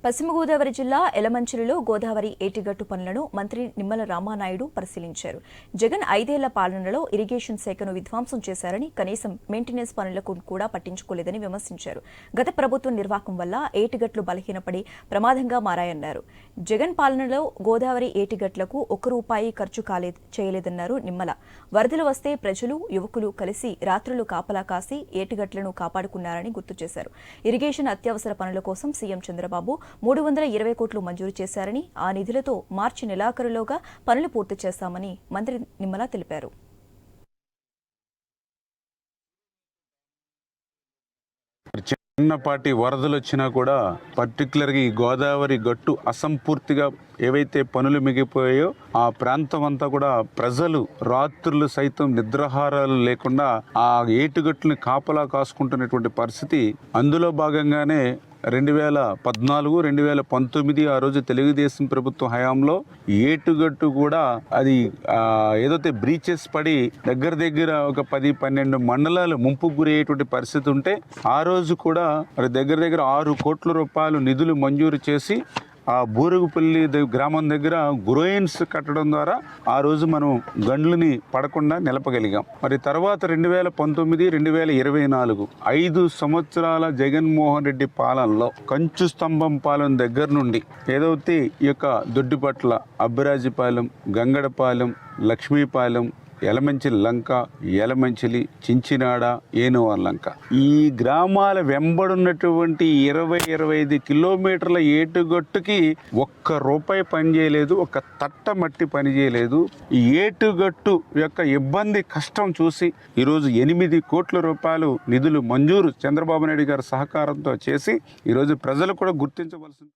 పశ్చిమ గోదావరి జిల్లా ఎలమంచిలిలో గోదావరి ఏటిగట్టు పనులను మంత్రి నిమ్మల రామానాయుడు పరిశీలించారు. జగన్ 5 ఏళ్ల పాలనలో ఇరిగేషన్ శాఖను విధ్వంసం చేశారని, కనీసం మెయింటెనెన్స్ పనులకు కూడా పట్టించుకోలేదని విమర్శించారు. గత ప్రభుత్వం నిర్వాహకం వల్ల ఏటిగట్లు బలహీనపడి ప్రమాదంగా మారాయన్నారు. జగన్ పాలనలో గోదావరి ఏటిగట్లకు ₹1 ఖర్చు చేయలేదన్నారు నిమ్మల. వరదలు వస్తే ప్రజలు, యువకులు కలిసి రాత్రులు కాపలా కాసి ఏటిగట్లను కాపాడుకున్నారని గుర్తు చేశారు. ఇరిగేషన్ అత్యవసర పనుల కోసం సీఎం చంద్రబాబు 320 కోట్లు మంజూరు చేశారని, ఆ నిధులతో మార్చి నెలాఖరులోగా పనులు పూర్తి చేస్తామని మంత్రి నిమ్మల తెలిపారు. చిన్నపాటి వరదలు వచ్చినా కూడా పర్టికులర్గా ఈ గోదావరి గట్టు అసంపూర్తిగా ఏవైతే పనులు మిగిలిపోయాయో ఆ ప్రాంతం అంతా కూడా ప్రజలు రాత్రులు సైతం నిద్రాహారాలు లేకుండా ఆ ఏటుగట్టుని కాపలా కాసుకుంటున్నటువంటి పరిస్థితి. అందులో భాగంగానే 2014, 2019 ఆ రోజు తెలుగుదేశం ప్రభుత్వం హయాంలో ఏటుగట్టు కూడా అది ఏదైతే బ్రీచెస్ పడి దగ్గర ఒక 10-12 మండలాలు ముంపుకు గురయ్యేటువంటి పరిస్థితి ఉంటే ఆ రోజు కూడా దగ్గర 6 కోట్ల రూపాయలు నిధులు మంజూరు చేసి ఆ బూరుగుపల్లి గ్రామం దగ్గర గ్రోయిన్స్ కట్టడం ద్వారా ఆ రోజు మనం గండ్లని పడకుండా నిలపగలిగాం. మరి తర్వాత 2019, 2024 5 సంవత్సరాల జగన్మోహన్ రెడ్డి పాలనలో కంచు స్తంభం పాలెం దగ్గర నుండి ఏదైతే ఈ యొక్క దొడ్డిపట్ల, అబ్బిరాజిపాలెం, గంగడపాలెం, లక్ష్మీపాలెం, ఎలమంచిలి లంక, ఎలమంచిలి, చించినాడ, ఏనువార్ లంక, ఈ గ్రామాల వెంబడున్నటువంటి 20-25 కిలోమీటర్ల ఏటుగట్టుకి ₹1 పనిచేయలేదు, ఒక తట్ట మట్టి పనిచేయలేదు. ఈ ఏటుగట్టు యొక్క ఇబ్బంది కష్టం చూసి ఈరోజు 8 కోట్ల రూపాయలు నిధులు మంజూరు చంద్రబాబు నాయుడు గారి సహకారంతో చేసి ఈరోజు ప్రజలు కూడా గుర్తించవలసింది.